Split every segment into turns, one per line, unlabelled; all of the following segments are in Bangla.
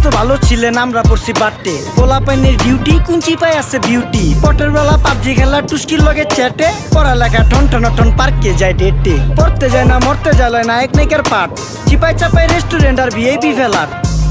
তো ভালো ছিলেন আমরা পড়ছি বাটে পোলা পাইনের ডিউটি কুঞ্চি পাই আছে বিউটি পটের বেলা পাবজি খেলা টুস্কির লগে চ্যাটে পড়ালেখা টন টন টন পার্কে যায় ডেটে পড়তে যায় না মরতে যায় নায়ক নায়িকার পাট চিপাই চাপাই রেস্টুরেন্ট আর ভিআইপি ফেলার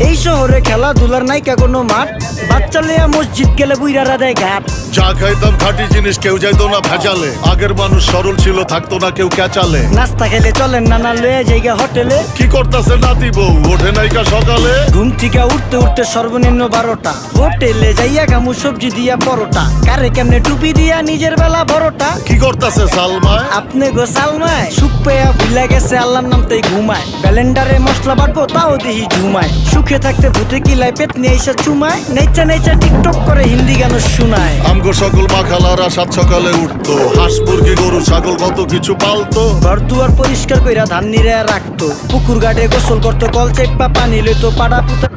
এই শহরে খেলাধুলার নাইকা কোনো মাঠ বাচ্চা লিয়া মসজিদ গেলে বুইরারা দেয় ঘাট
চা খাইতাম খাঁটি জিনিস কেউ যাইতো না ভেজালে আগের মানুষ সরল ছিল থাকতো না কেউ ক্যাচালে
নাস্তা খেলে চলেন নানা লয়ে জায়গা হোটেলে
কি করতেছে নাতি বউ ওঠে নাইকা সকালে
ঘুম থেকে উঠতে উঠতে সর্বনিম্ন 12টা হোটেলে যাইয়া গামু সবজি দিয়া পরোটা কারে কেমনে টুপি দিয়া নিজের বেলা বড়টা
কি করতেছে সালমায়
আপনি গো সালমায় সুখ পেয়া ভুলে গেছে আল্লাহর নাম তাই ঘুমায় ব্যালেন্ডারে মশলা বাটবো তাও দেখি ঝুমায় সুখে থাকতে ভূতে কিলায় পেট নিয়ে এসে চুমায় নেচা নেচা টিকটক করে হিন্দি গান শোনায়
আমগো সকল মাখালারা সাত সকালে উঠতো হাঁস মুরগি গরু ছাগল কত কিছু পালতো
ঘর দুয়ার পরিষ্কার কইরা ধান নিরে রাখতো পুকুর ঘাটে গোসল করতো কল চেপা পানি লইতো পাড়া পুতা